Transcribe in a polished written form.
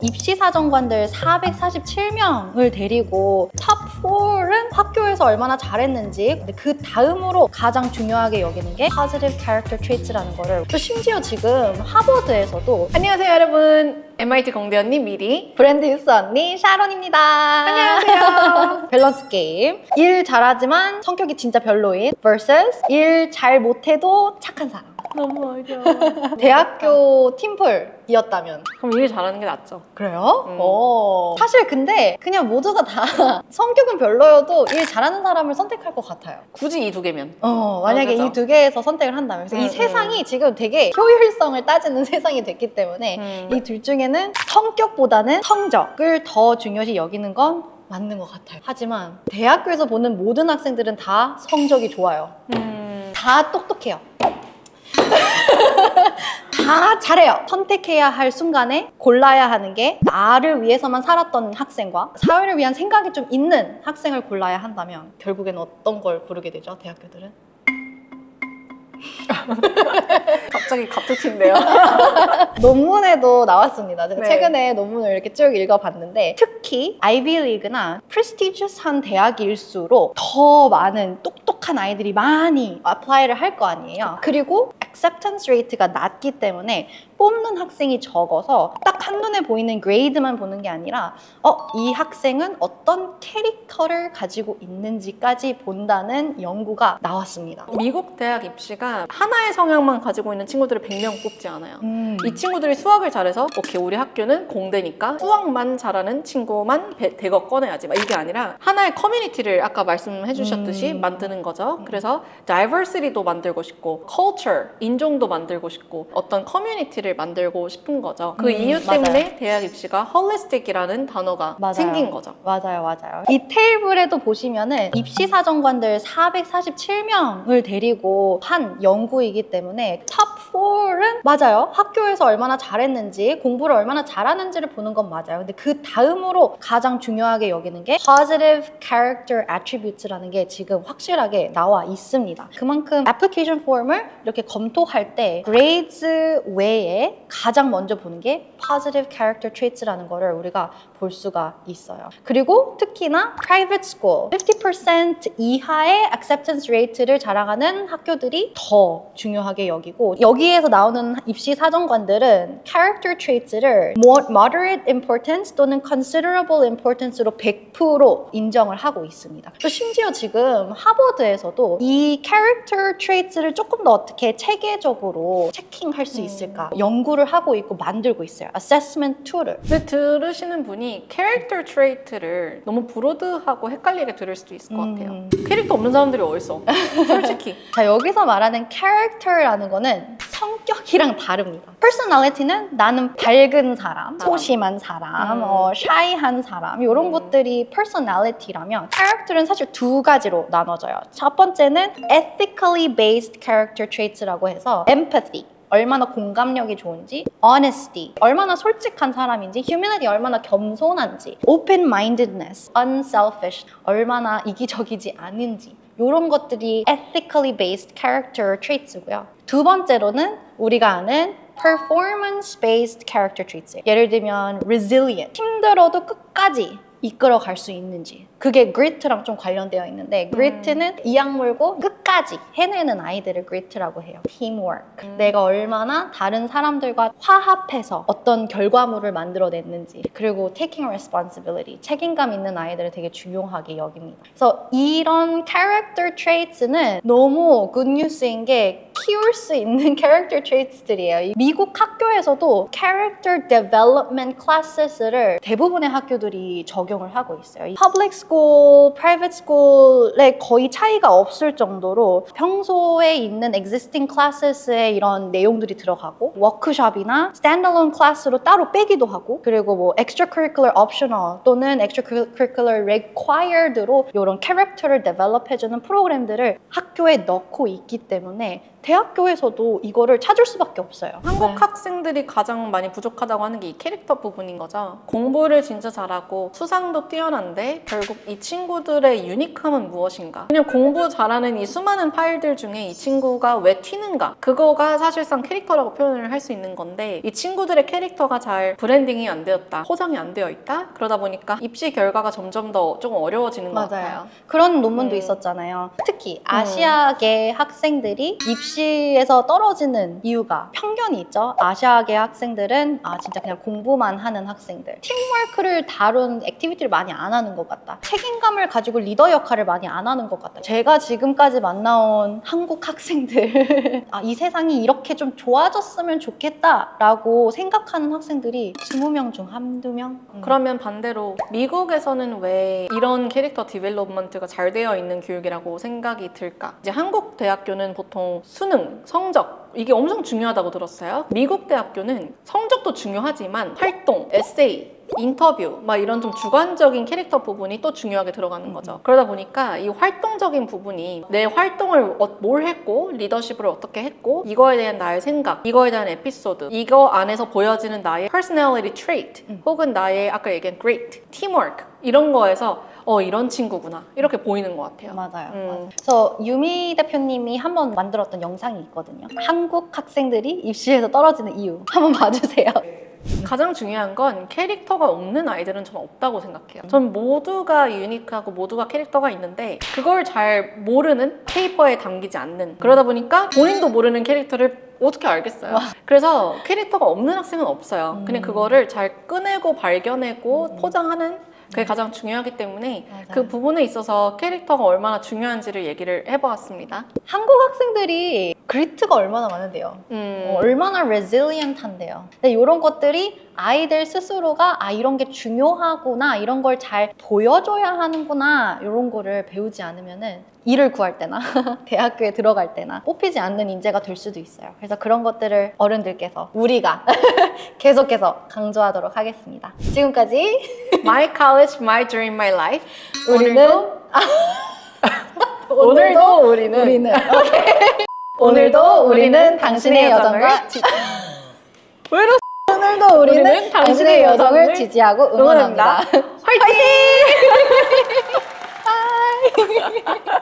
입시사정관들 447명을 데리고 탑 4는 학교에서 얼마나 잘했는지, 근데 그 다음으로 가장 중요하게 여기는 게 positive character traits라는 거를, 또 심지어 지금 하버드에서도 안녕하세요 여러분, MIT 공대 언니 미리, 브랜드 유스 언니 샤론입니다. 안녕하세요. 밸런스 게임. 일 잘하지만 성격이 진짜 별로인 vs 일 잘 못해도 착한 사람. 너무 어려워. 대학교 팀플이었다면 그럼 일 잘하는 게 낫죠. 그래요? 사실 근데 그냥 모두가 다 성격은 별로여도 일 잘하는 사람을 선택할 것 같아요. 굳이 이 두 개면. 만약에 그죠? 이 두 개에서 선택을 한다면. 그래서 이 세상이 지금 되게 효율성을 따지는 세상이 됐기 때문에 이 둘 중에는 성격보다는 성적을 더 중요시 여기는 건 맞는 것 같아요. 하지만 대학교에서 보는 모든 학생들은 다 성적이 좋아요. 다 똑똑해요. 다 잘해요. 선택해야 할 순간에 골라야 하는 게 나를 위해서만 살았던 학생과 사회를 위한 생각이 좀 있는 학생을 골라야 한다면 결국엔 어떤 걸 고르게 되죠, 대학교들은? 갑자기 갑툭튀인데요. 논문에도 나왔습니다. 제가 네. 최근에 논문을 이렇게 쭉 읽어봤는데 특히 아이비리그나 프레스티지어스한 대학일수록 더 많은 똑똑한 아이들이 많이 어플라이를 할 거 아니에요. 그리고 acceptance rate가 낮기 때문에 뽑는 학생이 적어서 딱 한눈에 보이는 그레이드만 보는 게 아니라 이 학생은 어떤 캐릭터를 가지고 있는지까지 본다는 연구가 나왔습니다. 미국 대학 입시가 하나의 성향만 가지고 있는 친구들을 100명 뽑지 않아요. 이 친구들이 수학을 잘해서 오케이 우리 학교는 공대니까 수학만 잘하는 친구만 대거 꺼내야지 막 이게 아니라 하나의 커뮤니티를 아까 말씀해 주셨듯이 만드는 거죠. 그래서 diversity도 만들고 싶고 culture, 인종도 만들고 싶고 어떤 커뮤니티를 만들고 싶은 거죠. 그 이유 때문에 맞아요. 대학 입시가 holistic이라는 단어가 맞아요. 생긴 거죠. 맞아요. 이 테이블에도 보시면은 입시사정관들 447명을 데리고 한 연구이기 때문에 탑 4는 맞아요. 학교에서 얼마나 잘했는지, 공부를 얼마나 잘하는지를 보는 건 맞아요. 근데 그 다음으로 가장 중요하게 여기는 게 positive character attributes라는 게 지금 확실하게 나와 있습니다. 그만큼 애플리케이션 폼을 이렇게 검토할 때 grades 외에 가장 먼저 보는 게 positive character traits라는 거를 우리가 볼 수가 있어요. 그리고 특히나 private school 50% 이하의 acceptance rate를 자랑하는 학교들이 더 중요하게 여기고, 여기에서 나오는 입시 사정관들은 character traits를 moderate importance 또는 considerable importance로 100% 인정을 하고 있습니다. 또 심지어 지금 하버드에서도 이 character traits를 조금 더 어떻게 체계적으로 체킹할 수 있을까 연구를 하고 있고 만들고 있어요. assessment 툴을. 근데 들으시는 분이 캐릭터 트레이트를 너무 브로드하고 헷갈리게 들을 수도 있을 것 같아요. 캐릭터 없는 사람들이 어딨어? 솔직히. 자, 여기서 말하는 character라는 거는 성격이랑 다릅니다. personality는 나는 밝은 사람, 소심한 사람, shy한 사람 이런 것들이 personality라면 character는 사실 두 가지로 나눠져요. 첫 번째는 ethically based character traits라고 해서 empathy, 얼마나 공감력이 좋은지, honesty, 얼마나 솔직한 사람인지, humility, 얼마나 겸손한지, open-mindedness, unselfish, 얼마나 이기적이지 않은지 이런 것들이 ethically based character traits고요. 두 번째로는 우리가 아는 performance-based character traits. 예를 들면 resilient, 힘들어도 끝까지 이끌어갈 수 있는지, 그게 grit랑 좀 관련되어 있는데 grit는 이악 물고 끝까지 해내는 아이들을 grit라고 해요. teamwork, 내가 얼마나 다른 사람들과 화합해서 어떤 결과물을 만들어냈는지, 그리고 taking responsibility, 책임감 있는 아이들을 되게 중요하게 여깁니다. 그래서 이런 character traits는 너무 good news인 게 키울 수 있는 character traits들이에요. 미국 학교에서도 character development classes를 대부분의 학교들이 적용을 하고 있어요. public school, private school에 거의 차이가 없을 정도로 평소에 있는 existing classes에 이런 내용들이 들어가고, 워크숍이나 standalone class로 따로 빼기도 하고, 그리고 뭐 extracurricular optional 또는 extracurricular required로 이런 캐릭터를 develop 해주는 프로그램들을 학교에 넣고 있기 때문에 대학교에서도 이거를 찾을 수밖에 없어요. 한국 네. 학생들이 가장 많이 부족하다고 하는 게 이 캐릭터 부분인 거죠. 공부를 진짜 잘하고 수상도 뛰어난데 결국 이 친구들의 유니크함은 무엇인가? 그냥 공부 잘하는 이 수많은 파일들 중에 이 친구가 왜 튀는가? 그거가 사실상 캐릭터라고 표현을 할 수 있는 건데 이 친구들의 캐릭터가 잘 브랜딩이 안 되었다, 포장이 안 되어 있다. 그러다 보니까 입시 결과가 점점 더 조금 어려워지는 것 같아요. 그런 논문도 있었잖아요. 특히 아시아계 학생들이 입시에서 떨어지는 이유가 편견이 있죠. 아시아계 학생들은 진짜 그냥 공부만 하는 학생들. 팀워크를 다룬 액티비티를 많이 안 하는 것 같다. 책임감을 가지고 리더 역할을 많이 안 하는 것 같다. 제가 지금까지 만나온 한국 학생들 이 세상이 이렇게 좀 좋아졌으면 좋겠다라고 생각하는 학생들이 20명 중 한두 명? 그러면 반대로 미국에서는 왜 이런 캐릭터 디벨롭먼트가 잘 되어 있는 교육이라고 생각이 들까? 이제 한국 대학교는 보통 수능, 성적 이게 엄청 중요하다고 들었어요. 미국 대학교는 성적도 중요하지만 활동, 에세이, 인터뷰 막 이런 좀 주관적인 캐릭터 부분이 또 중요하게 들어가는 거죠. 그러다 보니까 이 활동적인 부분이 내 활동을 뭘 했고 리더십을 어떻게 했고 이거에 대한 나의 생각, 이거에 대한 에피소드, 이거 안에서 보여지는 나의 personality trait 혹은 나의 아까 얘기한 great, teamwork 이런 거에서 이런 친구구나 이렇게 보이는 것 같아요. 맞아요. 그래서 유미 대표님이 한번 만들었던 영상이 있거든요. 한국 학생들이 입시에서 떨어지는 이유 한번 봐주세요. 가장 중요한 건 캐릭터가 없는 아이들은 저는 없다고 생각해요. 전 모두가 유니크하고 모두가 캐릭터가 있는데 그걸 잘 모르는, 페이퍼에 담기지 않는 그러다 보니까 본인도 모르는 캐릭터를 어떻게 알겠어요? 그래서 캐릭터가 없는 학생은 없어요. 그냥 그거를 잘 꺼내고 발견하고 포장하는 그게 가장 중요하기 때문에 맞아요. 그 부분에 있어서 캐릭터가 얼마나 중요한지를 얘기를 해보았습니다. 한국 학생들이 그리트가 얼마나 많은데요. 얼마나 resilient한데요. 근데 이런 것들이 아이들 스스로가 이런 게 중요하구나, 이런 걸 잘 보여줘야 하는구나, 이런 거를 배우지 않으면은 일을 구할 때나 대학교에 들어갈 때나 뽑히지 않는 인재가 될 수도 있어요. 그래서 그런 것들을 어른들께서 우리가 계속해서 강조하도록 하겠습니다. 지금까지 My college, my dream, my life. 오늘도 우리는 오늘도 우리는 당신의 여정과 왜 이러? 오늘도 우리는 당신의 여정을 지지하고 응원합니다. 화이팅!